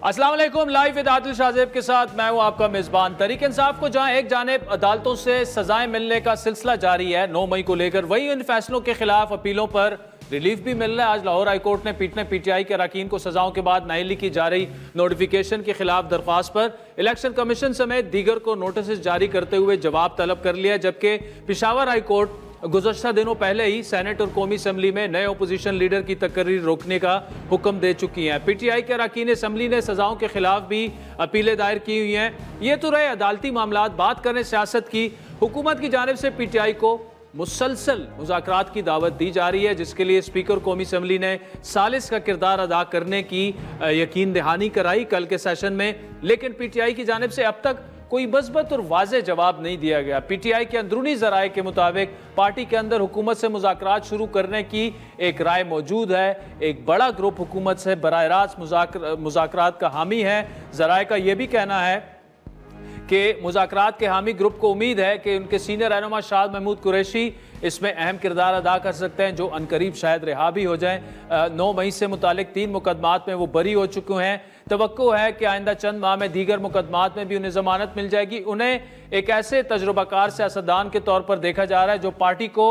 अस्सलाम वालेकुम। Live with Adil Shahzeb के साथ मैं हूं आपका मेजबान। तहरीक इंसाफ को जहां एक जानिब अदालतों से सजाएं मिलने का सिलसिला जारी है 9 मई को लेकर, वहीं इन फैसलों के खिलाफ अपीलों पर रिलीफ भी मिल रहा है। आज लाहौर हाईकोर्ट ने पीटीआई के अरकान को सजाओं के बाद नाअहली की जा रही नोटिफिकेशन के खिलाफ दरख्वास्त पर इलेक्शन कमीशन समेत दीगर को नोटिस जारी करते हुए जवाब तलब कर लिया, जबकि पेशावर हाईकोर्ट गुज़श्ता दिनों पहले ही सेनेट और कौमी असम्बली में नए अपोजिशन लीडर की तकरीर रोकने का हुक्म दे चुकी हैं। पीटीआई के अरकान असम्बली ने सजाओं के खिलाफ भी अपीलें दायर की हुई हैं। ये तो रहे अदालती मामलात। बात करें सियासत की। हुकूमत की जानिब से पीटीआई को मुसलसल मुज़ाकरात की दावत दी जा रही है, जिसके लिए स्पीकर कौमी असम्बली ने सालिस का किरदार अदा करने की यकीन दहानी कराई कल के सेशन में, लेकिन पीटीआई की जानिब से अब तक कोई मज़बूत और वाज़ेह जवाब नहीं दिया गया। पीटीआई के अंदरूनी ज़राए के मुताबिक पार्टी के अंदर हुकूमत से मुज़ाकरात शुरू करने की एक राय मौजूद है। एक बड़ा ग्रुप हुकूमत से बराह रास्त मुज़ाकरात का हामी है। ज़राए का यह भी कहना है कि मुज़ाकरात के हामी ग्रुप को उम्मीद है कि उनके सीनियर रहनुमा शाद महमूद कुरैशी इसमें अहम किरदार अदा कर सकते हैं, जो अनकरीब शायद रिहा भी हो जाएं। 9 मई से मुतालिक 3 मुकदमात में वो बरी हो चुके हैं। तवक्को है कि आइंदा चंद माह में दीगर मुकदमात में भी उन्हें जमानत मिल जाएगी। उन्हें एक ऐसे तजुर्बाकार सियासतदान के तौर पर देखा जा रहा है जो पार्टी को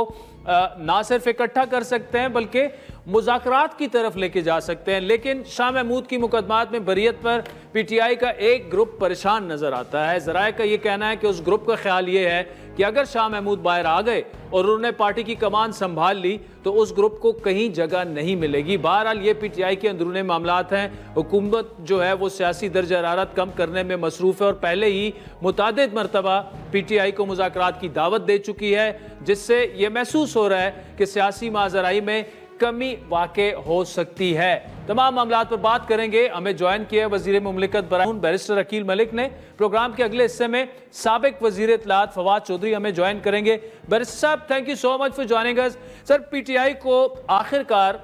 ना सिर्फ इकट्ठा कर सकते हैं बल्कि मुज़ाकरात की तरफ लेके जा सकते हैं। लेकिन शाह महमूद की मुकदमात में बरीयत पर पीटीआई का एक ग्रुप परेशान नजर आता है। ज़राए का ये कहना है कि उस ग्रुप का ख्याल ये है कि अगर शाह महमूद बाहर आ गए और उन्होंने पार्टी की कमान संभाल ली तो उस ग्रुप को कहीं जगह नहीं मिलेगी। बहरहाल ये पीटीआई के अंदरूनी मामलात हैं। हुकूमत जो है वो सियासी दर्ज हरारत कम करने में मसरूफ़ है और पहले ही मुतादिद मरतबा पीटीआई को मुज़ाकरात की दावत दे चुकी है, जिससे ये महसूस हो रहा है कि सियासी माजराई में कमी वाक़े हो सकती है। तमाम मामलात पर बात करेंगे। हमें ज्वाइन किया वज़ीर मुमलिकत बराऊन बैरिस्टर अकील मलिक ने। प्रोग्राम के अगले हिस्से में साबिक वज़ीर इत्तलात फवाद चौधरी हमें ज्वाइन करेंगे। बैरिस्टर साहब, thank you so much for joining us. Sir, PTI को आखिरकार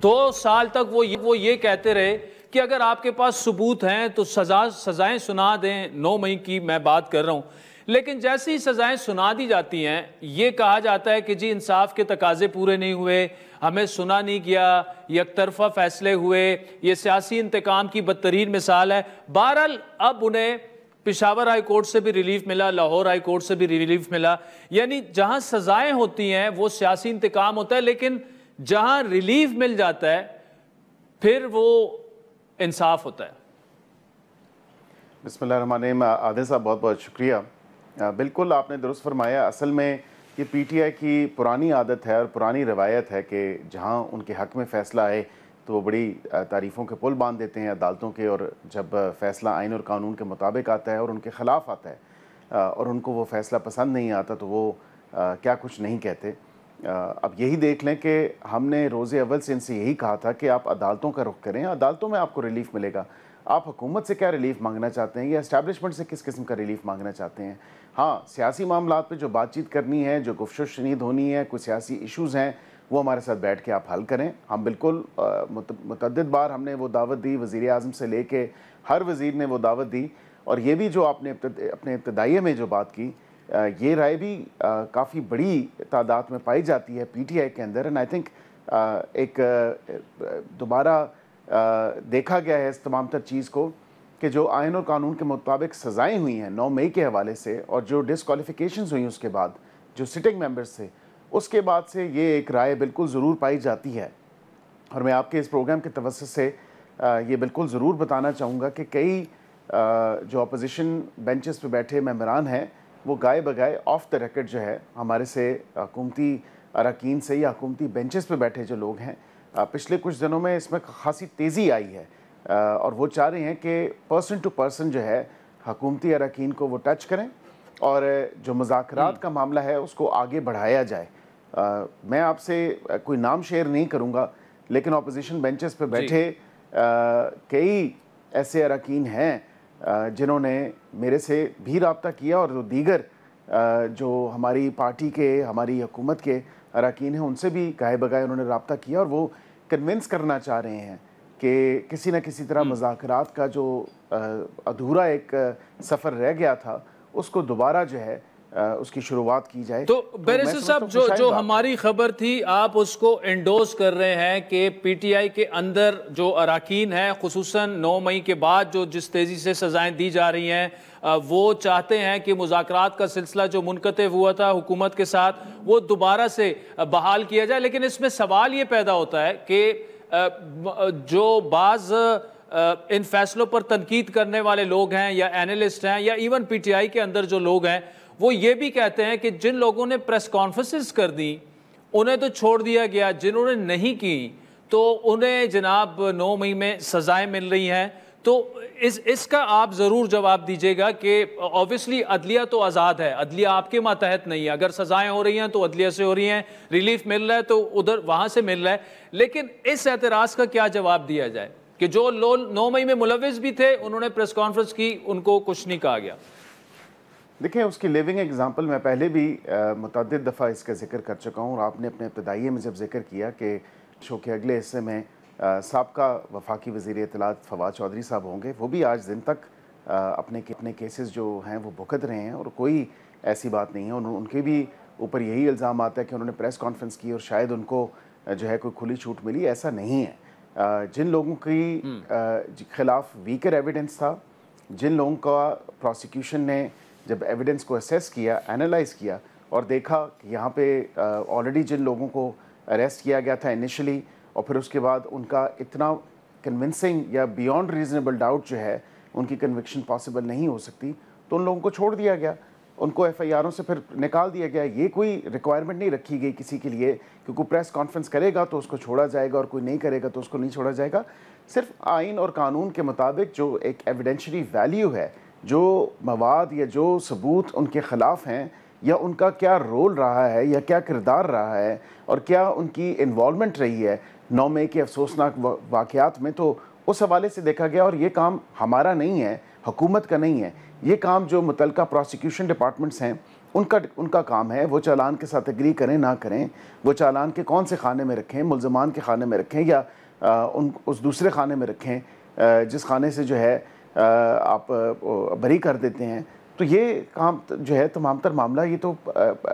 2 साल तक वो ये कहते रहे कि अगर आपके पास सबूत हैं तो सजाएं सुना दें। 9 मई की मैं बात कर रहा हूँ, लेकिन जैसी सजाएं सुना दी जाती हैं ये कहा जाता है कि जी इंसाफ के तकाजे पूरे नहीं हुए, हमें सुना नहीं गया, यकतरफा फैसले हुए, ये सियासी इंतकाम की बदतरीन मिसाल है। बहरहाल अब उन्हें पेशावर हाई कोर्ट से भी रिलीफ मिला, लाहौर हाई कोर्ट से भी रिलीफ मिला। यानी जहां सजाएं होती हैं वो सियासी इंतकाम होता है, लेकिन जहां रिलीफ मिल जाता है फिर वो इंसाफ होता है। बिस्मिल्लाहिर्रहमानिर्रहीम। आदिल साहब, बहुत बहुत शुक्रिया। बिल्कुल आपने दुरुस्त फरमाया। असल में ये पीटीआई की पुरानी आदत है और पुरानी रवायत है कि जहां उनके हक़ में फ़ैसला आए तो वो बड़ी तारीफ़ों के पुल बांध देते हैं अदालतों के, और जब फ़ैसला आइन और कानून के मुताबिक आता है और उनके ख़िलाफ़ आता है और उनको वो फ़ैसला पसंद नहीं आता तो वो क्या कुछ नहीं कहते। अब यही देख लें कि हमने रोज़े अव्वल से इनसे यही कहा था कि आप अदालतों का रुख करें, अदालतों में आपको रिलीफ मिलेगा। आप हुकूमत से क्या रिलीफ मांगना चाहते हैं या इस्टेब्लिशमेंट से किस किस्म का रिलीफ मांगना चाहते हैं। हाँ, सियासी मामलात पे जो बातचीत करनी है, जो गुफ्तगू शनीद होनी है, कुछ सियासी इशूज़ हैं, वो हमारे साथ बैठ के आप हल करें। हम बिल्कुल मुतअद्दिद बार हमने वो दावत दी, वज़ीर आज़म से लेके हर वज़ीर ने वो दावत दी, और ये भी जो आपने अपने इब्तदाइये में जो बात की, ये राय भी काफ़ी बड़ी तादाद में पाई जाती है पीटीआई के अंदर। एंड आई थिंक एक दोबारा देखा गया है इस तमाम तर चीज़ को कि जो आइन और कानून के मुताबिक सज़ाएँ हुई हैं 9 मई के हवाले से, और जो डिसक्वालिफिकेशंस हुई उसके बाद जो सिटिंग मेंबर्स थे, उसके बाद से ये एक राय बिल्कुल ज़रूर पाई जाती है। और मैं आपके इस प्रोग्राम के तवस्सुत से ये बिल्कुल ज़रूर बताना चाहूँगा कि कई जो अपोजिशन बेंचेस पे बैठे मेंबरान हैं वो गाए बगाए ऑफ द रिकॉर्ड जो है हमारे से हुकूमती अरकान से या हुकूमती बेंचेस पे बैठे जो लोग हैं, पिछले कुछ दिनों में इसमें खासी तेज़ी आई है और वो चाह रहे हैं कि पर्सन टू पर्सन जो है हुकूमती अरकान को वो टच करें और जो मुज़ाकरात का मामला है उसको आगे बढ़ाया जाए। मैं आपसे कोई नाम शेयर नहीं करूँगा, लेकिन अपोजिशन बेंचेस पे बैठे कई ऐसे अरकान हैं जिन्होंने मेरे से भी रब्ता किया और दीगर जो हमारी पार्टी के, हमारी हुकूमत के अरकान हैं उनसे भी गाए बगाए उन्होंने रब्ता किया, और वो कन्विंस करना चाह रहे हैं कि किसी न किसी तरह मुज़ाकरात का जो अधूरा एक सफ़र रह गया था उसको दोबारा जो है उसकी शुरुआत की जाए। तो बैरिस्टर साहब, जो हमारी खबर थी आप उसको एंडोर्स कर रहे हैं कि पीटीआई के अंदर जो अराकीन हैं, खुसूसन 9 मई के बाद जो जिस तेज़ी से सजाएं दी जा रही हैं, वो चाहते हैं कि मुज़ाकरात का सिलसिला जो मुनक़ते हुआ था हुकूमत के साथ वो दोबारा से बहाल किया जाए। लेकिन इसमें सवाल ये पैदा होता है कि जो बाज़ इन फैसलों पर तनकीद करने वाले लोग हैं या एनालिस्ट हैं या इवन पीटीआई के अंदर जो लोग हैं, वो ये भी कहते हैं कि जिन लोगों ने प्रेस कॉन्फ्रेंसेस कर दी उन्हें तो छोड़ दिया गया, जिन्होंने नहीं की तो उन्हें जनाब 9 मई में सजाएं मिल रही हैं। तो इसका आप ज़रूर जवाब दीजिएगा कि ऑब्वियसली अदलिया तो आज़ाद है, अदलिया आपके मातहत नहीं है। अगर सजाएं हो रही हैं तो अदलिया से हो रही हैं, रिलीफ मिल रहा है तो उधर वहाँ से मिल रहा है। लेकिन इस एतराज़ का क्या जवाब दिया जाए कि जो लोग 9 मई में मुलविस भी थे उन्होंने प्रेस कॉन्फ्रेंस की, उनको कुछ नहीं कहा गया? देखिए, उसकी लिविंग एग्जांपल मैं पहले भी मुतअद्दिद दफ़ा इसका जिक्र कर चुका हूँ और आपने अपने इब्तदाइये में जब जिक्र किया कि शो के अगले हिस्से में साबका वफाकी वज़ीर इत्तलात फवाद चौधरी साहब होंगे, वो भी आज दिन तक अपने केसेस जो हैं वो भुगत रहे हैं और कोई ऐसी बात नहीं है। उनके भी ऊपर यही इल्ज़ाम आता है कि उन्होंने प्रेस कॉन्फ्रेंस की और शायद उनको जो है कोई खुली छूट मिली, ऐसा नहीं है। जिन लोगों की खिलाफ वीकर एविडेंस था, जिन लोगों का प्रोसिक्यूशन ने जब एविडेंस को असेस किया, एनालाइज़ किया और देखा कि यहाँ पे ऑलरेडी जिन लोगों को अरेस्ट किया गया था इनिशियली और फिर उसके बाद उनका इतना कन्विंसिंग या बियॉन्ड रीजनेबल डाउट जो है उनकी कन्विक्शन पॉसिबल नहीं हो सकती, तो उन लोगों को छोड़ दिया गया, उनको एफआईआरों से फिर निकाल दिया गया। ये कोई रिक्वायरमेंट नहीं रखी गई किसी के लिए कि कोई प्रेस कॉन्फ्रेंस करेगा तो उसको छोड़ा जाएगा और कोई नहीं करेगा तो उसको नहीं छोड़ा जाएगा। सिर्फ आइन और कानून के मुताबिक जो एक एविडेंशरी वैल्यू है, जो मवाद या जो सबूत उनके ख़िलाफ़ हैं या उनका क्या रोल रहा है या क्या किरदार रहा है और क्या उनकी इन्वॉल्वमेंट रही है 9 मई के अफसोसनाक वाक़यात में, तो उस हवाले से देखा गया। और ये काम हमारा नहीं है, हुकूमत का नहीं है, ये काम जो मुतल्लिका प्रोसिक्यूशन डिपार्टमेंट्स हैं उनका काम है। वो चालान के साथ एग्री करें ना करें, वो चालान के कौन से खाने में रखें, मुल्ज़मान के खाने में रखें या उस दूसरे खाने में रखें जिस खाने से जो है आप बरी कर देते हैं। तो ये काम जो है तमामतर मामला ये तो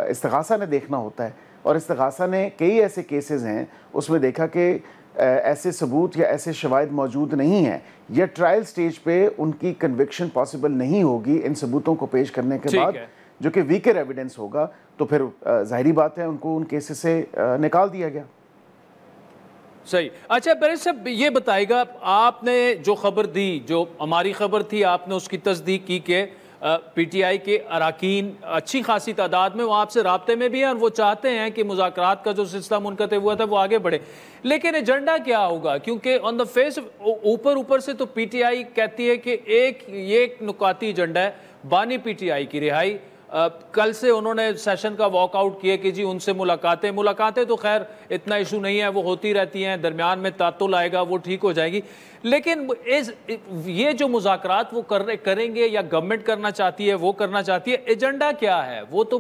इस्तिगासा ने देखना होता है और इस्तिगासा ने कई ऐसे केसेस हैं उसमें देखा कि ऐसे सबूत या ऐसे शवाहिद मौजूद नहीं हैं या ट्रायल स्टेज पे उनकी कन्विक्शन पॉसिबल नहीं होगी इन सबूतों को पेश करने के बाद, जो कि वीकर एविडेंस होगा, तो फिर ज़ाहिरी बात है उनको उन केसेस से निकाल दिया गया। सही। अच्छा बैरिस्टर साहब, ये बताइएगा, आपने जो खबर दी, जो हमारी खबर थी, आपने उसकी तस्दीक की कि पीटीआई के अराकीन अच्छी खासी तादाद में वो आपसे राब्ते में भी हैं और वो चाहते हैं कि मुज़ाकरात का जो सिलसिला मुनक़ते हुआ था वो आगे बढ़े। लेकिन एजेंडा क्या होगा? क्योंकि ऑन द फेस ऊपर से तो पीटीआई कहती है कि एक नुकाती एजेंडा है, बानी पीटीआई की रिहाई। कल से उन्होंने सेशन का वॉकआउट किया कि जी उनसे मुलाकातें तो खैर इतना इशू नहीं है, वो होती रहती हैं, दरमियान में तातुल आएगा वो ठीक हो जाएगी। लेकिन ये जो मुज़ाकरात वो करेंगे या गवर्नमेंट करना चाहती है, वो करना चाहती है, एजेंडा क्या है? वो तो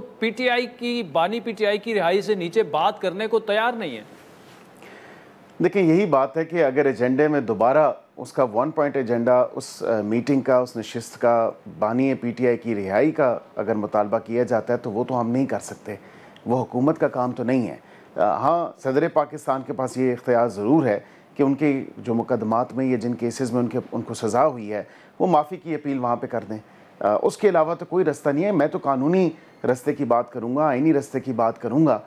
बानी पीटीआई की रिहाई से नीचे बात करने को तैयार नहीं है। देखिए, यही बात है कि अगर एजेंडे में दोबारा उसका 1 पॉइंट एजेंडा उस मीटिंग का, उस नशिस्त का, बानी पीटीआई की रिहाई का अगर मुतालबा किया जाता है तो वो तो हम नहीं कर सकते, वो हुकूमत का काम तो नहीं है। हाँ, सदर पाकिस्तान के पास ये इख्तियार ज़रूर है कि उनके जो मुकदमात में या जिन केसेस में उनको सज़ा हुई है वो माफ़ी की अपील वहाँ पे कर दें। उसके अलावा तो कोई रास्ता नहीं है। मैं तो कानूनी रास्ते की बात करूँगा, आइनी रास्ते की बात करूँगा।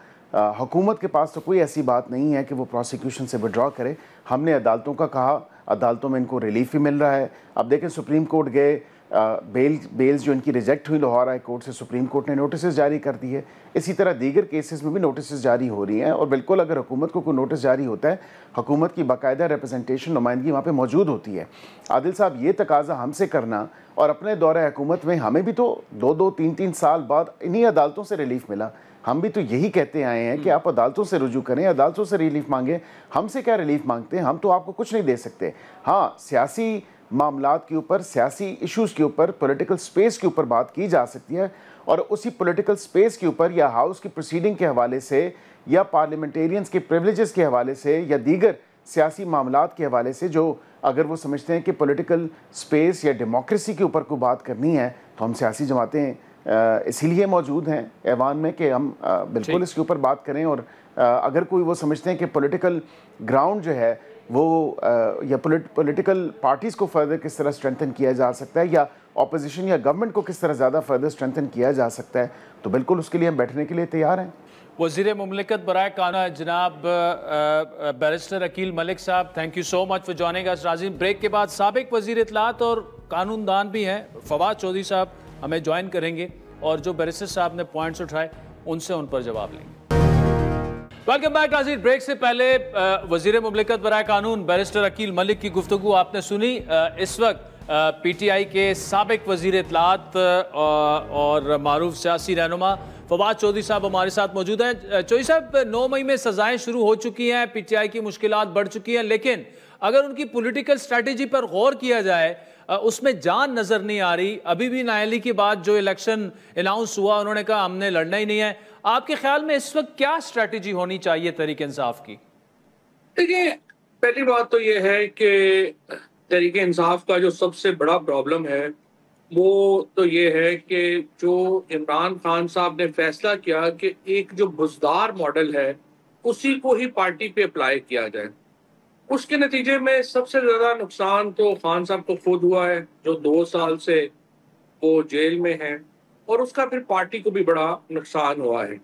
हुकूमत के पास तो कोई ऐसी बात नहीं है कि वो प्रोसिक्यूशन से विड्रॉ करे। हमने अदालतों का कहा, अदालतों में इनको रिलीफ भी मिल रहा है। अब देखें, सुप्रीम कोर्ट गए, बेल्स जो इनकी रिजेक्ट हुई लाहौर हाई कोर्ट से, सुप्रीम कोर्ट ने नोटिस जारी कर दी है। इसी तरह दीगर केसेस में भी नोटिस जारी हो रही हैं और बिल्कुल अगर हुकूमत को कोई नोटिस जारी होता है, हुकूमत की बाकायदा रिप्रेजेंटेशन, नुमाइंदगी वहाँ पे मौजूद होती है। आदिल साहब, ये तकाजा हमसे करना और अपने दौरे हुकूमत में हमें भी तो 2-2, 3-3 साल बाद इन्हीं अदालतों से रिलीफ मिला। हम भी तो यही कहते आए हैं कि आप अदालतों से रुजू करें, अदालतों से रिलीफ मांगें। हमसे क्या रिलीफ मांगते हैं? हम तो आपको कुछ नहीं दे सकते। हाँ, सियासी मामलात के ऊपर, सियासी इश्यूज़ के ऊपर, पॉलिटिकल स्पेस के ऊपर बात की जा सकती है और उसी पॉलिटिकल स्पेस के ऊपर या हाउस की प्रोसीडिंग के हवाले से या पार्लियामेंटेरियंस के प्रिविलेजेस के हवाले से या दीगर सियासी मामलात के हवाले से, जो अगर वो समझते हैं कि पॉलिटिकल स्पेस या डेमोक्रेसी के ऊपर कोई बात करनी है तो हम सियासी जमातें इसीलिए मौजूद हैं ऐवान में कि हम बिल्कुल इसके ऊपर बात करें। और अगर कोई वो समझते हैं कि पॉलिटिकल ग्राउंड जो है वो या पॉलिटिकल पार्टीज़ को फर्दर किस तरह स्ट्रेंथन किया जा सकता है या ऑपोजिशन या गवर्नमेंट को किस तरह ज़्यादा फर्दर स्ट्रेंथन किया जा सकता है, तो बिल्कुल उसके लिए हम बैठने के लिए तैयार हैं। वज़ीर मुमलिकत बराए कानून जनाब बैरिस्टर अकील मलिक साहब, thank you so much for joining us. नाज़रीन, ब्रेक के बाद साबिक वज़ीर इत्तलात और कानूनदान भी हैं फवाद चौधरी साहब हमें ज्वाइन करेंगे और जो बैरिस्टर साहब ने पॉइंट्स उठाए उनसे उन पर जवाब लेंगे। वेलकम बैक नाज़रीन। ब्रेक से पहले वज़ीर मुमलिकत बराए कानून बैरिस्टर अकील मलिक की गुफ्तगू आपने सुनी। इस वक्त PTI के साबिक वज़ीर इत्तलात और मारूफ सियासी रहनुमा फवाद चौधरी साहब हमारे साथ मौजूद हैं। चौधरी साहब, 9 मई में सजाएं शुरू हो चुकी हैं, PTI की मुश्किलात बढ़ चुकी हैं, लेकिन अगर उनकी पॉलिटिकल स्ट्रैटेजी पर गौर किया जाए उसमें जान नज़र नहीं आ रही। अभी भी नायली के बाद जो इलेक्शन अनाउंस हुआ उन्होंने कहा हमने लड़ना ही नहीं है। आपके ख्याल में इस वक्त क्या स्ट्रैटेजी होनी चाहिए तहरीक इंसाफ की? देखिए, पहली बात तो ये है कि तहरीक इंसाफ का जो सबसे बड़ा प्रॉब्लम है वो तो ये है कि जो इमरान खान साहब ने फैसला किया कि एक जो बुज़दार मॉडल है उसी को ही पार्टी पे अप्लाई किया जाए, उसके नतीजे में सबसे ज़्यादा नुकसान तो खान साहब को खुद हुआ है जो 2 साल से वो जेल में हैं, और उसका फिर पार्टी को भी बड़ा नुकसान हुआ है।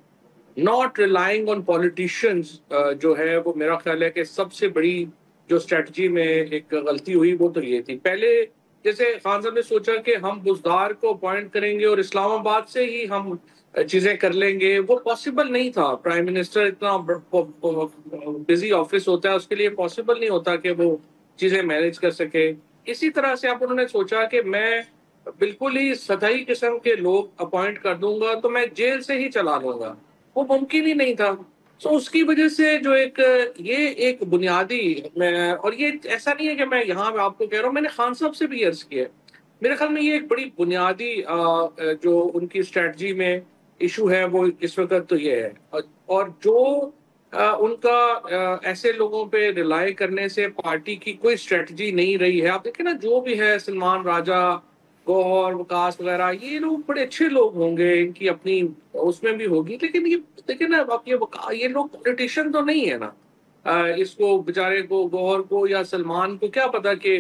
नॉट रिलाइंग ऑन पॉलिटिशियंस जो है वो मेरा ख्याल है कि सबसे बड़ी जो स्ट्रेटजी में एक गलती हुई वो तो ये थी। पहले जैसे खान साहब ने सोचा कि हम बुज़दार को अपॉइंट करेंगे और इस्लामाबाद से ही हम चीजें कर लेंगे, वो पॉसिबल नहीं था। प्राइम मिनिस्टर इतना बिजी ऑफिस होता है, उसके लिए पॉसिबल नहीं होता कि वो चीजें मैनेज कर सके। इसी तरह से आप उन्होंने सोचा कि मैं बिल्कुल ही सतही किस्म के लोग अपॉइंट कर दूंगा तो मैं जेल से ही चला लूंगा, वो मुमकिन ही नहीं था। तो उसकी वजह से जो ये एक बुनियादी, मैं और ये ऐसा नहीं है कि मैं यहाँ आपको कह रहा हूँ, मैंने खान साहब से भी अर्ज किया, मेरे ख्याल में ये एक बड़ी बुनियादी जो उनकी स्ट्रेटजी में इशू है वो इस वक्त तो ये है। और जो उनका ऐसे लोगों पे रिलाई करने से पार्टी की कोई स्ट्रेटजी नहीं रही है। आप देखें ना, जो भी है सलमान राजा, गौहर, वकास वगैरह, ये लोग बड़े अच्छे लोग होंगे, इनकी अपनी उसमें भी होगी, लेकिन ये देखिए ना, आप ये लोग पॉलिटिशियन तो नहीं है ना। इसको बेचारे को, गौहर को या सलमान को क्या पता कि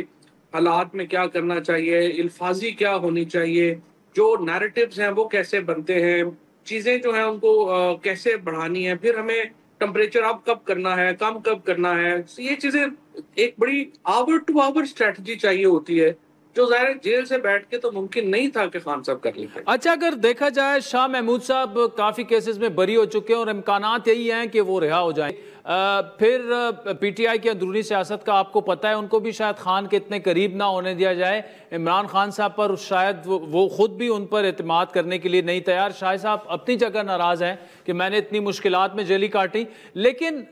हालात में क्या करना चाहिए, अल्फाजी क्या होनी चाहिए, जो नैरेटिव्स हैं वो कैसे बनते हैं, चीजें जो हैं उनको कैसे बढ़ानी है, फिर हमें टेम्परेचर अप कब करना है, कम कब करना है। ये चीजें एक बड़ी आवर टू आवर स्ट्रेटजी चाहिए होती है, जो ज़ाहिर जेल से बैठ के तो मुमकिन नहीं था कि खान साहब कर लेते। अच्छा, अगर देखा जाए शाह महमूद साहब काफ़ी केसेस में बरी हो चुके हैं और इम्कानात यही हैं कि वो रिहा हो जाएं। फिर PTI की अंदरूनी सियासत का आपको पता है, उनको भी शायद खान के इतने करीब ना होने दिया जाए। इमरान खान साहब पर शायद वो खुद भी उन पर एतमाद करने के लिए नहीं तैयार। शाह साहब अपनी जगह नाराज़ हैं कि मैंने इतनी मुश्किलात में जेली काटी, लेकिन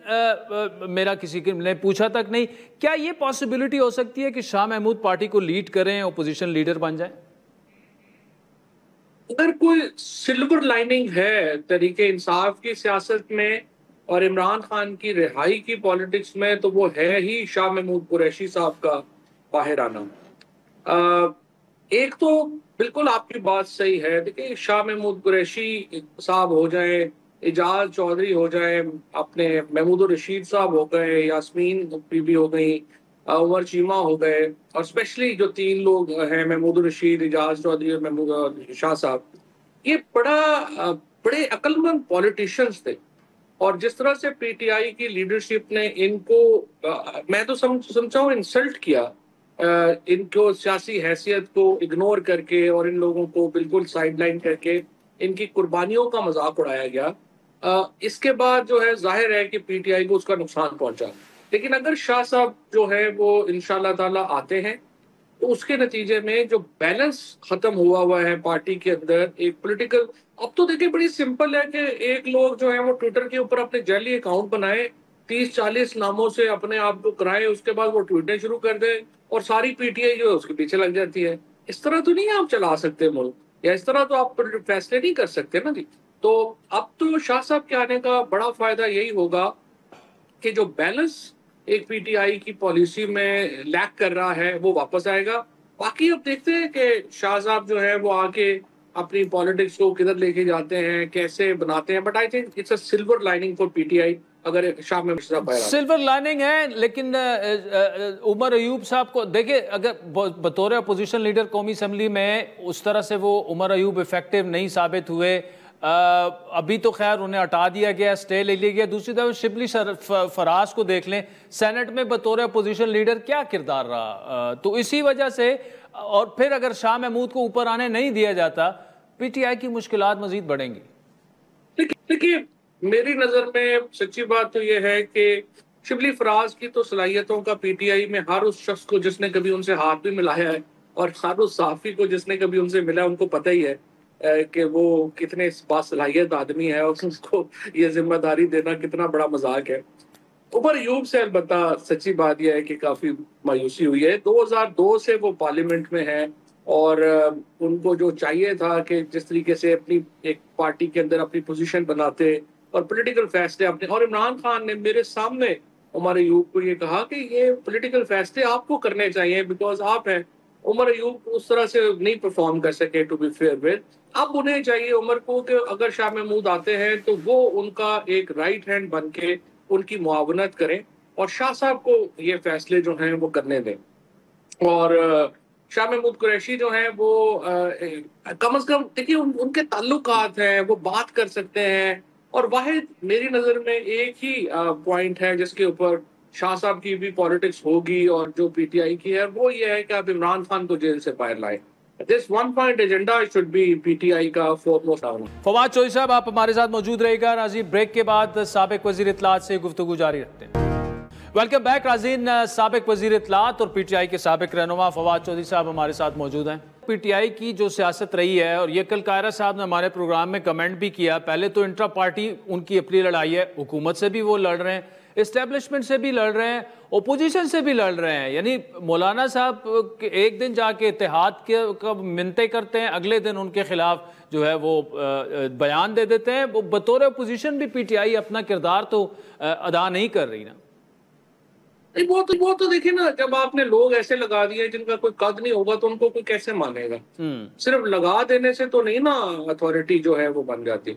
मेरा किसी ने पूछा तक नहीं। क्या ये पॉसिबिलिटी हो सकती है कि शाह महमूद पार्टी को लीड करें, ओपोजिशन लीडर बन जाए? अगर कोई सिल्वर लाइनिंग है तरीके इंसाफ की सियासत में और इमरान खान की रिहाई की पॉलिटिक्स में, तो वो है ही शाह महमूद कुरैशी साहब का बाहर आना। एक तो बिल्कुल आपकी बात सही है, देखिए शाह महमूद कुरैशी साहब हो जाए, एजाज चौधरी हो जाए, अपने महमूद रशीद साहब हो गए, यास्मीन बीबी हो गई, उमर चीमा हो गए, और स्पेशली जो 3 लोग हैं, महमूद रशीद, एजाज चौधरी और महमूद शाह साहब, ये बड़े अक्लमंद पॉलिटिशियंस थे। और जिस तरह से PTI की लीडरशिप ने इनको मैं तो समझा हूँ इंसल्ट किया, इनको सियासी हैसियत को इग्नोर करके और इन लोगों को बिल्कुल साइडलाइन करके इनकी कुर्बानियों का मजाक उड़ाया गया। इसके बाद जो है जाहिर है कि PTI को उसका नुकसान पहुंचा। लेकिन अगर शाह साहब जो है वो इंशाल्लाह ताला आते हैं तो उसके नतीजे में जो बैलेंस खत्म हुआ है पार्टी के अंदर, एक पॉलिटिकल, अब तो देखिए बड़ी सिंपल है कि एक लोग जो है वो ट्विटर के ऊपर अपने जाली अकाउंट बनाए, 30-40 नामों से अपने आप को कराए, उसके बाद वो ट्वीटें शुरू कर दे और सारी PTI जो है उसके पीछे लग जाती है। इस तरह तो नहीं आप चला सकते मुल्क, या इस तरह तो आप फैसले नहीं कर सकते ना जी। तो अब तो शाह साहब के आने का बड़ा फायदा यही होगा कि जो बैलेंस एक PTI की पॉलिसी में लैक कर रहा है वो वापस आएगा। बाकी अब देखते हैं कि शाह साहब जो है वो आके अपनी पॉलिटिक्स को किधर लेके जाते हैं, कैसे बनाते हैं, but I think it's a silver lining for PTI अगर शाह महमूद मुर्तज़ा बाहर आते हैं। सिल्वर लाइनिंग है, लेकिन उमर अयूब साहब को देखिए, अगर बतौर अपोजिशन लीडर कौमी असम्बली में उस तरह से वो उमर अयूब इफेक्टिव नहीं साबित हुए। अभी तो खैर उन्हें हटा दिया गया, स्टे ले लिया गया। दूसरी तरफ शिबली फराज को देख लें, सेनेट में बतौर अपोजिशन लीडर क्या किरदार रहा। तो इसी वजह से, और फिर अगर शाह महमूद को ऊपर आने नहीं दिया जाता, पीटीआई की मुश्किलात मजीद बढ़ेंगी। देखिए, मेरी नजर में सच्ची बात तो यह है कि शिबली फराज की तो सलाहियतों का पीटीआई में हर उस शख्स को जिसने कभी उनसे हाथ भी मिलाया है और हर उस सहाफी को जिसने कभी उनसे मिला, उनको पता ही है कि वो कितने बासलाहियत आदमी है और उसको ये जिम्मेदारी देना कितना बड़ा मजाक है। उमर अयूब से अलबत्ता सच्ची बात यह है कि काफी मायूसी हुई है। 2002 से वो पार्लियामेंट में है और उनको जो चाहिए था कि जिस तरीके से अपनी एक पार्टी के अंदर अपनी पोजीशन बनाते और पॉलिटिकल फैसले अपने, और इमरान खान ने मेरे सामने उमर अयूब को ये कहा कि ये पॉलिटिकल फैसले आपको करने चाहिए बिकॉज आप हैं। उमर अयूब उस तरह से नहीं परफॉर्म कर सके, टू बी फेयर विद। अब उन्हें चाहिए उमर को कि अगर शाह महमूद आते हैं तो वो उनका एक राइट हैंड बन के उनकी मुआवनत करें और शाह साहब को ये फैसले जो हैं वो करने दें। और शाह महमूद कुरैशी जो हैं वो कम से कम देखिए उनके ताल्लुकात हैं, वो बात कर सकते हैं। और वाहिद मेरी नजर में एक ही पॉइंट है जिसके ऊपर शाह साहब की भी पॉलिटिक्स होगी और जो पीटीआई की है, वो ये है कि आप इमरान खान को जेल से बाहर लाएं। This one point agenda should be PTI का फॉरमोस्ट। फवाद चौधरी साहब, आप हमारे साथ मौजूद रहेगा। नाज़रीन, ब्रेक के बाद साबिक वज़ीर इत्तलात से गुफ्तगू जारी रखते हैं। वेलकम बैक नाज़रीन। साबिक वज़ीर इत्तलात और पीटीआई के साबिक रहनुमा फवाद चौधरी साहब हमारे साथ मौजूद हैं। पीटीआई की जो सियासत रही है, और ये कल कायरा साहब ने हमारे प्रोग्राम में कमेंट भी किया, पहले तो इंट्रा पार्टी उनकी अपनी लड़ाई है, हुकूमत से भी वो लड़ रहे हैं, इस्टेब्लिशमेंट से भी लड़ रहे हैं, ओपोजिशन से भी लड़ रहे हैं। यानी मौलाना साहब एक दिन जाके इत्तेहाद के मिन्नतें करते हैं, अगले दिन उनके खिलाफ जो है वो बयान दे देते हैं। बतौर अपोजिशन भी पीटीआई अपना किरदार तो अदा नहीं कर रही ना। वो तो देखिए ना, जब आपने लोग ऐसे लगा दिए जिनका कोई कद नहीं होगा तो उनको कोई कैसे मानेगा। सिर्फ लगा देने से तो नहीं ना अथॉरिटी जो है वो बन जाती।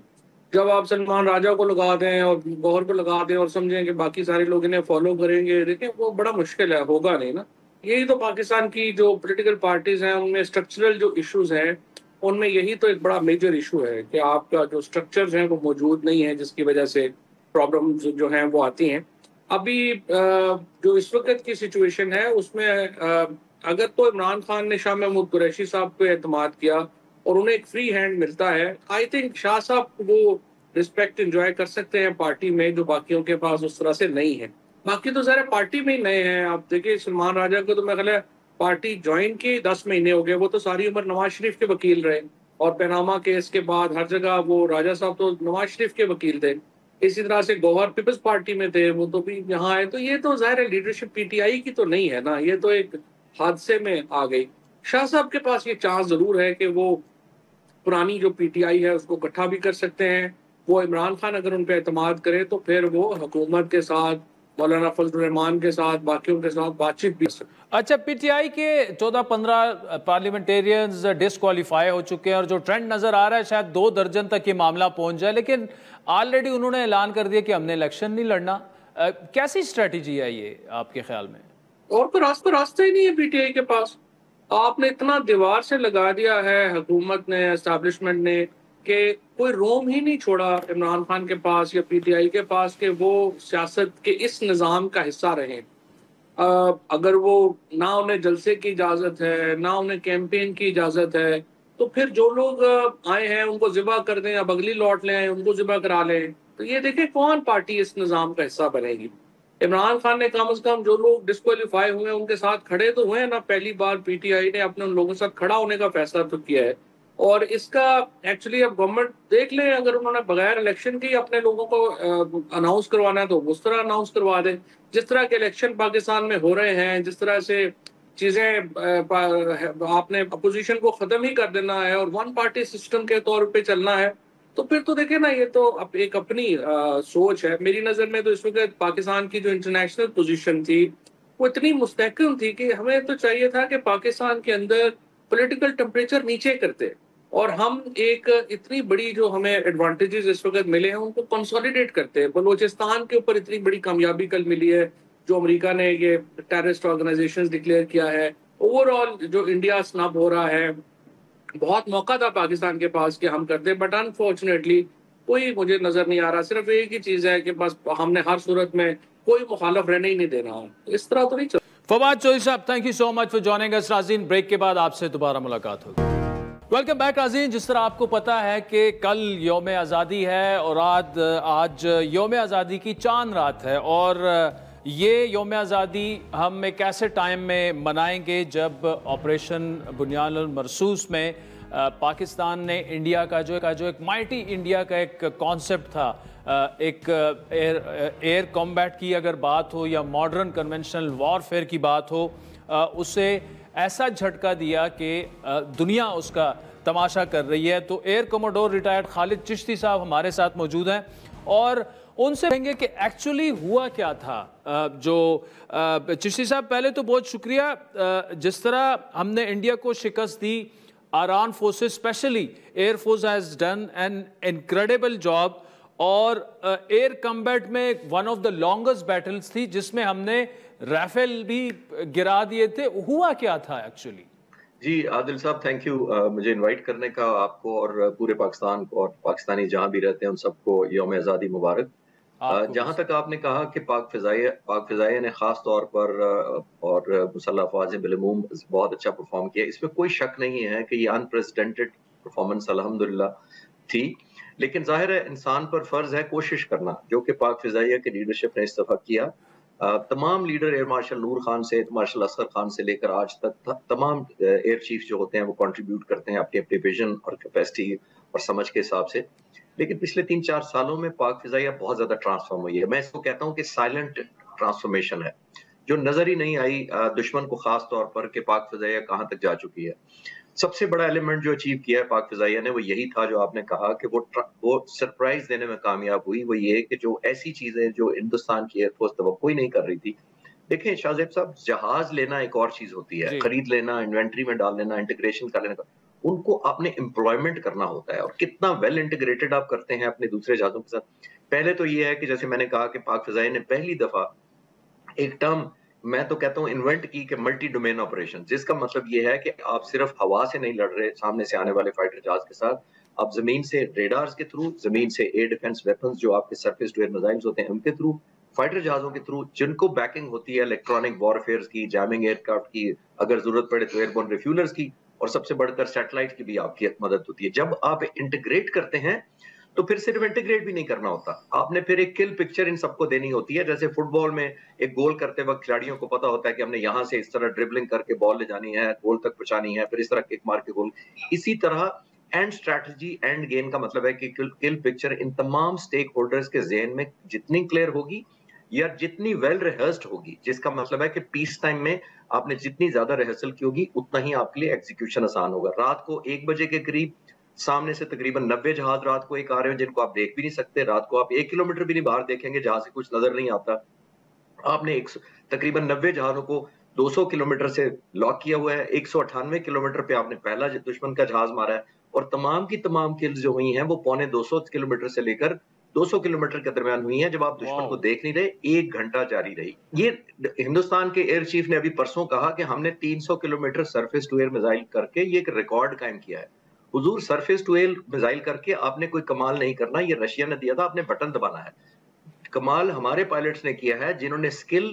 जब आप सलमान राजा को लगा दें और गौहर को लगा दें और समझें कि बाकी सारे लोग इन्हें फॉलो करेंगे, देखें वो बड़ा मुश्किल है, होगा नहीं ना। यही तो पाकिस्तान की जो पोलिटिकल पार्टीज हैं उनमें स्ट्रक्चरल जो इश्यूज हैं उनमें यही तो एक बड़ा मेजर इशू है कि आपका जो स्ट्रक्चर्स हैं वो मौजूद नहीं है, जिसकी वजह से प्रॉब्लम जो हैं वो आती हैं। अभी जो इस वक्त की सिचुएशन है उसमें अगर तो इमरान खान ने शाह महमूद कुरैशी साहब को एतमाद किया और उन्हें एक फ्री हैंड मिलता है, आई थिंक शाह साहब वो रिस्पेक्ट एंजॉय कर सकते हैं पार्टी में, जो बाकियों के पास उस तरह से नहीं है। बाकी तो ज़रा पार्टी में ही नए हैं। आप देखिए सलमान राजा को तो मैं ख्याल पार्टी ज्वाइन की 10 महीने हो गए, वो तो सारी उम्र नवाज शरीफ के वकील रहे और पैनामा केस के बाद हर जगह वो राजा साहब तो नवाज शरीफ के वकील थे। इसी तरह से गौहर पीपल्स पार्टी में थे, वो तो भी यहाँ आए। तो ये तो जाहिर लीडरशिप पीटीआई की तो नहीं है ना, ये तो एक हादसे में आ गई। शाह साहब के पास ये चांस जरूर है कि वो पुरानी जो पीटीआई है उसको इकट्ठा भी कर सकते हैं। वो इमरान खान अगर उन पर एतमाद करे तो फिर वो हुकूमत के साथ, मौलाना फजल रहमान के साथ, बाकियों के साथ बातचीत भी कर सकते। अच्छा, पीटीआई के 14-15 पार्लियामेंटेरियंस डिस्क्वालीफाई हो चुके हैं और जो ट्रेंड नजर आ रहा है शायद 2 दर्जन तक ये मामला पहुंच जाए, लेकिन ऑलरेडी उन्होंने ऐलान कर दिया कि हमने इलेक्शन नहीं लड़ना। कैसी स्ट्रेटजी है ये आपके ख्याल में? और तो रास्ता ही नहीं है पीटीआई के पास। आपने इतना दीवार से लगा दिया है हुकूमत ने, एस्टैब्लिशमेंट ने, कि कोई रोम ही नहीं छोड़ा इमरान खान के पास या पीटीआई के पास कि वो सियासत के इस निज़ाम का हिस्सा रहें। अगर वो ना उन्हें जलसे की इजाज़त है, ना उन्हें कैंपेन की इजाज़त है, तो फिर जो लोग आए हैं उनको ज़िबा कर दें, अब अगली लौट ले आए उनको ज़िबा करा लें। तो ये देखें कौन पार्टी इस निज़ाम का हिस्सा बनेगी। इमरान खान ने कम से कम जो लोग डिस्क्वालीफाई हुए उनके साथ खड़े तो हुए ना। पहली बार पीटीआई ने अपने उन लोगों के साथ खड़ा होने का फैसला तो किया है। और इसका एक्चुअली अब गवर्नमेंट देख लें, अगर उन्होंने बगैर इलेक्शन के अपने लोगों को अनाउंस करवाना है तो उस तरह अनाउंस करवा दें, जिस तरह के इलेक्शन पाकिस्तान में हो रहे हैं, जिस तरह से चीजें आपने अपोजिशन को खत्म ही कर देना है और वन पार्टी सिस्टम के तौर पे चलना है, तो फिर तो देखे ना, ये तो एक अपनी सोच है। मेरी नजर में तो इस वक्त पाकिस्तान की जो इंटरनेशनल पोजीशन थी वो इतनी मुस्तहकम थी कि हमें तो चाहिए था कि पाकिस्तान के अंदर पॉलिटिकल टेम्परेचर नीचे करते। और हम एक इतनी बड़ी जो हमें एडवांटेजेस इस वक्त मिले हैं उनको कंसोलिडेट करते हैं। बलूचिस्तान के ऊपर इतनी बड़ी कामयाबी कल मिली है, जो अमेरिका ने ये टेररिस्ट ऑर्गेनाइजेशंस डिक्लेयर किया है। ओवरऑल जो इंडिया स्नब हो रहा है, बहुत मौका था पाकिस्तान के पास कि हम करते, बट अनफॉर्चुनेटली कोई मुझे नजर नहीं आ रहा। सिर्फ एक ही चीज है कि बस हमने हर सूरत में कोई मुखालफ रहने ही नहीं देना। इस तरह तो नहीं चल। Fawad Chaudhry sahab, thank you so much for joining us. राज़ीन, ब्रेक के बाद आपसे दोबारा मुलाकात होगी। वेलकम बैक राज़ीन। जिस तरह आपको पता है कि कल यौम आज़ादी है और आज यौम आज़ादी की चांद रात है, और ये यौम आज़ादी हम एक ऐसे टाइम में मनाएंगे जब ऑपरेशन बुनियानुल मरसूस में पाकिस्तान ने इंडिया का जो एक माइटी इंडिया का एक कॉन्सेप्ट था, एक एयर कॉम्बैट की अगर बात हो या मॉडर्न कन्वेंशनल वॉरफेयर की बात हो, उसे ऐसा झटका दिया कि दुनिया उसका तमाशा कर रही है। तो air commodore retired Khalid Chishti साहब हमारे साथ मौजूद हैं और उनसे कहेंगे कि एक्चुअली हुआ क्या था। जो चिश्ती साहब, पहले तो बहुत शुक्रिया, जिस तरह हमने इंडिया को शिकस्त दी, our armed forces specially air force has done an incredible job, और एयर कम्बैट में one of the longest battles थी जिसमें हमने राफेल भी गिरा दिए थे। हुआ क्या था एक्चुअली? जी आदिल साहब, थैंक यू मुझे इनवाइट करने का, आपको और पूरे पाकिस्तान को और पाकिस्तानी जहां भी रहते हैं उन सबको यौम आज़ादी मुबारक। जहां तक आपने कहा कि पाक फिजाइया ने खास तौर पर और मुसल्लह अफ़वाज़ें बिलूम बहुत अच्छा परफॉर्म किया, इसमें कोई शक नहीं है कि ये अनप्रेसिडेंटेड परफॉर्मेंस अल्हम्दुलिल्लाह थी। लेकिन जाहिर है इंसान पर फर्ज है कोशिश करना, जो कि पाक फिजाइया की लीडरशिप ने इस दफा किया। तमाम लीडर एयर मार्शल नूर खान से मार्शल असगर खान से लेकर आज तक तमाम एयर चीफ जो होते हैं वो कंट्रीब्यूट करते हैं अपनी अपनी विजन और कैपेसिटी और समझ के हिसाब से। लेकिन पिछले 3-4 सालों में पाक फिजाइया बहुत ज्यादा ट्रांसफॉर्म हुई है। मैं इसको कहता हूँ कि साइलेंट ट्रांसफॉर्मेशन है, जो नजर ही नहीं आई दुश्मन को, खास तौर पर कि पाक फिजाइया कहाँ तक जा चुकी है। सबसे बड़ा एलिमेंट जो अचीव किया है पाक फिजाइया ने वो यही था जो आपने कहा कि वो सरप्राइज देने में कामयाब हुई। वो ये कि जो ऐसी चीजें जो हिंदुस्तान की एयरफोर्स तवक्को ही नहीं कर रही थी। देखें शाहजेब साहब, जहाज लेना एक और चीज होती है, खरीद लेना, इन्वेंट्री में डाल लेना, इंटीग्रेशन कर लेना, उनको आपने एम्प्लॉयमेंट करना होता है, और कितना वेल इंटीग्रेटेड आप करते हैं अपने दूसरे जहाजों के साथ। पहले तो ये है कि जैसे मैंने कहा कि पाक फिजाइया ने पहली दफा एक टर्म, मैं तो कहता हूं इन्वेंट की, कि मल्टी डोमेन ऑपरेशन, जिसका मतलब ये है कि आप सिर्फ हवा से नहीं लड़ रहे सामने से आने वाले फाइटर जहाज के साथ, आप जमीन से रेडार्स के थ्रू, जमीन से एयर डिफेंस वेपन्स जो आपके सरफेस टू एयर मिसाइल्स होते हैं उनके थ्रू, फाइटर जहाजों के थ्रू जिनको बैकिंग होती है इलेक्ट्रॉनिक वॉरफेयर की, जैमिंग एयरक्राफ्ट की, अगर जरूरत पड़े तो एयरबोर्न रिफ्यूलर्स की, और सबसे बढ़कर सैटेलाइट की भी आपकी मदद होती है। जब आप इंटीग्रेट करते हैं तो फिर सिर्फ इंटीग्रेट भी नहीं करना होता, आपने फिर एक किल पिक्चर इन सबको देनी होती है। जैसे फुटबॉल में एक गोल करते वक्त खिलाड़ियों को पता होता है कि हमने यहाँ से इस तरह ड्रिबलिंग करके बॉल ले जानी है, गोल तक पहुंचानी है, फिर इस तरह किक मार के गोल। इसी तरह एंड स्ट्रैटेजी, एंड गेम का मतलब है कि किल पिक्चर इन तमाम स्टेक होल्डर्स के ज़हन में जितनी क्लियर होगी या जितनी वेल रिहर्स्ड होगी, जिसका मतलब है कि पीस टाइम में आपने जितनी ज्यादा रिहर्सल की होगी उतना ही आपके लिए एग्जीक्यूशन आसान होगा। रात को 1 बजे के करीब सामने से तकरीबन 90 जहाज रात को एक आ रहे हो जिनको आप देख भी नहीं सकते। रात को आप 1 किलोमीटर भी नहीं बाहर देखेंगे जहां से कुछ नजर नहीं आता। आपने तकरीबन 90 जहाजों को 200 किलोमीटर से लॉक किया हुआ है, 198 किलोमीटर पे आपने पहला दुश्मन का जहाज मारा है, और तमाम की तमाम किल्स जो हुई हैं वो 250 किलोमीटर से लेकर 200 किलोमीटर के दरमियान हुई है, जब आप दुश्मन को देख नहीं रहे। 1 घंटा जारी रही। ये हिंदुस्तान के एयर चीफ ने अभी परसों कहा कि हमने 300 kilometre surface to air missile करके ये एक रिकॉर्ड कायम किया है। हुजूर, सरफेस टू एयर मिसाइल करके आपने कोई कमाल नहीं करना, ये रशिया ने दिया था, आपने बटन दबाना है। कमाल हमारे पायलट्स ने किया है जिन्होंने स्किल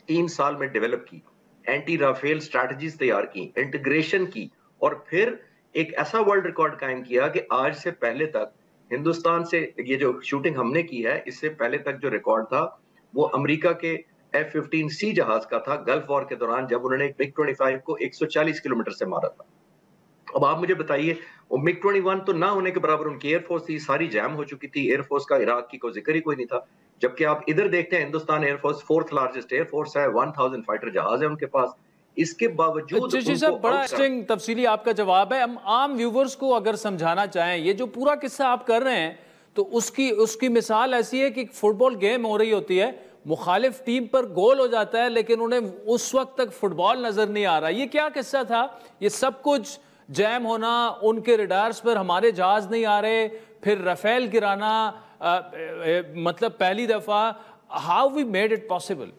3 साल में डेवलप की, एंटी राफेल स्ट्रैटेजीज तैयार की, इंटीग्रेशन की, और फिर एक ऐसा वर्ल्ड रिकॉर्ड कायम किया कि आज से पहले तक हिंदुस्तान से ये जो शूटिंग हमने की है, इससे पहले तक जो रिकॉर्ड था वो अमेरिका के F-15C जहाज का था, गल्फ वॉर के दौरान, जब उन्होंने MiG-25 को 140 किलोमीटर से मारा था। अब आप मुझे बताइए, वो MiG-21 तो ना होने के बराबर उनकी एयरफोर्स थी, सारी जैम हो चुकी थी एयरफोर्स का, इराक की कोई जिक्र ही कोई नहीं था। जबकि आप इधर देखते हैं Hindustan air force 4th largest air force है, 1000 फाइटर जहाज है उनके पास। इसके बावजूद बड़ा इंटरेस्टिंग तफसीली आपका जवाब है। हम आम व्यूवर्स को अगर समझाना चाहें, ये जो पूरा किस्सा आप कर रहे हैं, तो उसकी मिसाल ऐसी है कि फुटबॉल गेम हो रही होती है, मुखालिफ टीम पर गोल हो जाता है, लेकिन उन्हें उस वक्त तक फुटबॉल नजर नहीं आ रहा। ये क्या किस्सा था? ये सब कुछ जैम होना, उनके रडार्स पर हमारे जहाज नहीं आ रहे, फिर राफेल गिराना, मतलब पहली दफा। How we made it possible?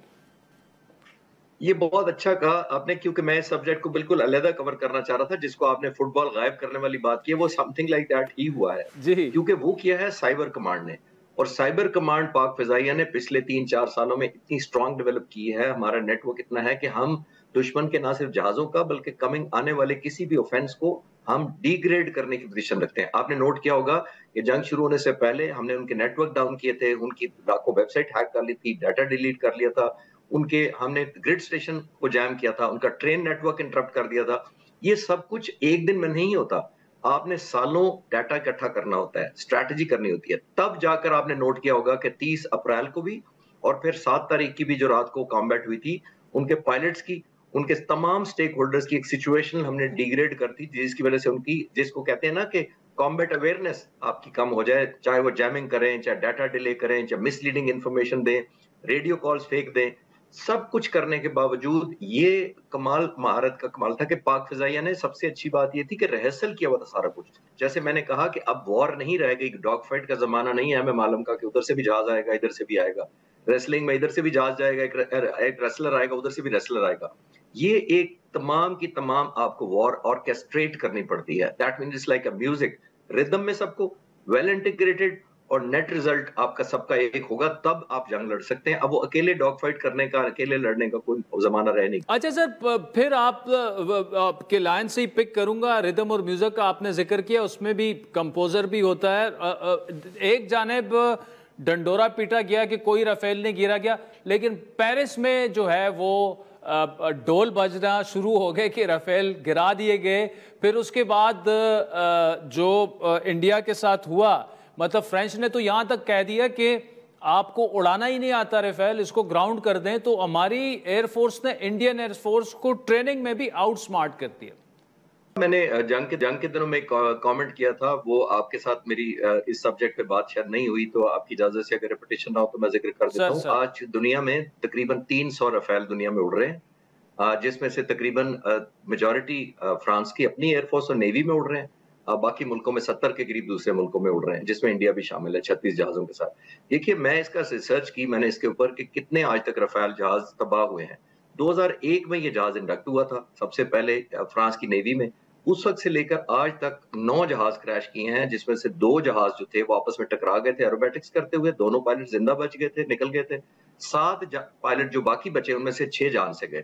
ये बहुत अच्छा कहा आपने, क्योंकि मैं इस सब्जेक्ट को बिल्कुल अलग कवर करना चाह रहा था। जिसको आपने फुटबॉल गायब करने वाली बात की है, वो समथिंग लाइक दैट ही हुआ है जी। क्योंकि वो किया है साइबर कमांड ने, और साइबर कमांड पाक फिजाइया ने पिछले 3-4 सालों में इतनी स्ट्रांग डेवलप की है। हमारा नेटवर्क इतना है कि हम दुश्मन के ना सिर्फ जहाजों का बल्कि कमिंग आने वाले किसी भी ऑफेंस को हम डिग्रेड करने की पोजीशन रखते हैं। आपने नोट किया होगा कि जंग शुरू होने से पहले हमने उनके नेटवर्क डाउन किए थे, उनकी लाखों वेबसाइट हैक कर ली थी, डाटा डिलीट कर लिया था, उनके हमने ग्रिड स्टेशन को जैम किया था, उनका ट्रेन नेटवर्क इंटरप्ट कर दिया था। ये सब कुछ एक दिन में नहीं होता, आपने सालों डाटा इकट्ठा करना होता है, स्ट्रैटेजी करनी होती है। तब जाकर आपने नोट किया होगा कि 30 अप्रैल को भी और फिर 7 तारीख की भी जो रात को कॉम्बैट हुई थी, उनके पायलट्स की, उनके तमाम स्टेक होल्डर्स की एक सिचुएशन हमने डिग्रेड कर दी, जिसकी वजह से उनकी, जिसको कहते हैं ना कि कॉम्बैट अवेयरनेस आपकी कम हो जाए, चाहे वो जैमिंग करें, चाहे डाटा डिले करें, चाहे मिसलीडिंग इंफॉर्मेशन दें, रेडियो कॉल्स फेक दें। सब कुछ करने के बावजूद ये कमाल, महारत का कमाल था कि पाक फिजाइया ने, सबसे अच्छी बात ये थी कि रिहर्सल किया हुआ था सारा कुछ। जैसे मैंने कहा कि अब वॉर नहीं रह गई, डॉग फाइट का जमाना नहीं है, हमें मालूम का कि उधर से भी जहाज आएगा, इधर से भी आएगा। रेसलिंग में इधर से भी जहाज जाएगा, एक रेसलर आएगा, उधर से भी रेसलर आएगा। ये एक तमाम की तमाम आपको वॉर ऑर्केस्ट्रेट करनी पड़ती है। That means it's like a music, rhythm में सबको वेल इंटीग्रेटेड, और नेट रिजल्ट आपका सबका एक होगा, तब आप जंग लड़ सकते हैं। अब वो अकेले डॉग फाइट करने का, अकेले लड़ने का कोई जमाना रह नहीं। अच्छा सर, फिर आपके लाइन से ही पिक करूंगा, रिदम और म्यूजिक का आपने जिक्र किया, उसमें भी कंपोजर भी होता है। एक जानिब डंडोरा पीटा गया कि कोई राफेल नहीं गिरा गया, लेकिन पेरिस में जो है वो डोल बजना शुरू हो गए कि राफेल गिरा दिए गए। फिर उसके बाद जो इंडिया के साथ हुआ, मतलब फ्रेंच ने तो यहाँ तक कह दिया कि आपको उड़ाना ही नहीं आता राफेल, इसको ग्राउंड कर दें। तो हमारी एयरफोर्स ने इंडियन एयरफोर्स को ट्रेनिंग में भी आउट स्मार्ट कर दिया। मैंने जंग के दिनों में कमेंट किया था, वो आपके साथ मेरी इस सब्जेक्ट पे बात शायद नहीं हुई, तो आपकी इजाजत से अगर रिपीटेशन ना हो तो मैं जिक्र कर देता हूँ। आज दुनिया में तकरीबन 300 राफेल दुनिया में उड़ रहे हैं, जिसमें से तकरीबन मेजॉरिटी फ्रांस की अपनी एयरफोर्स और नेवी में उड़ रहे हैं। बाकी मुल्कों में 70 के करीब दूसरे मुल्कों में उड़ रहे हैं, जिसमें इंडिया भी शामिल है 36 जहाजों के साथ। देखिए, मैं इसका रिसर्च की मैंने इसके ऊपर कि कितने आज तक राफेल जहाज तबाह हुए हैं। 2001 में ये जहाज इंडक्ट हुआ था सबसे पहले फ्रांस की नेवी में। उस वक्त से लेकर आज तक 9 जहाज क्रैश किए हैं, जिसमें से 2 जहाज जो थे वो आपस में टकरा गए थे एरोबैटिक्स करते हुए, दोनों पायलट जिंदा बच गए थे, निकल गए थे। 7 पायलट जो बाकी बचे उनमें से 6 जान से गए।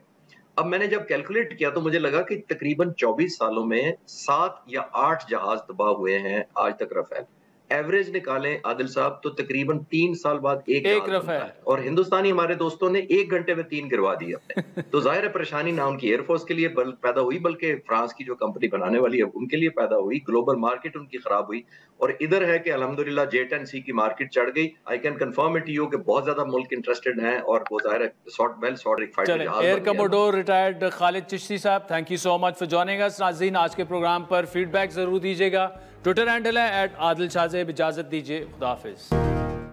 अब मैंने जब कैलकुलेट किया तो मुझे लगा कि तकरीबन 24 सालों में 7 या 8 जहाज तबाह हुए हैं आज तक राफेल। एवरेज निकालें आदिल साहब तो तकरीबन 3 साल बाद एक राफेल, और हिंदुस्तानी हमारे दोस्तों ने 1 घंटे में 3 गिरवा दिए अपने। तो जाहिर है परेशानी ना उनकी एयरफोर्स के लिए पैदा हुई, बल्कि फ्रांस की जो कंपनी बनाने वाली है उनके लिए पैदा हुई। ग्लोबल मार्केट उनकी खराब हुई, और इधर है कि अल्हम्दुलिल्लाह J-10C की मार्केट चढ़ गई। I can confirm it you कि बहुत ज्यादा मुल्क इंटरेस्टेड हैं, और वो जाहिर है सॉर्ट फाइटर जहाज। Air commodore retired Khalid Chishti sahab, thank you so much for joining us. नाज़रीन, आज के प्रोग्राम पर फीडबैक जरूर दीजिएगा। ट्विटर हैंडल है @आदिल शाहज़ेब। इजाजत दीजिए, खुदा हाफिज।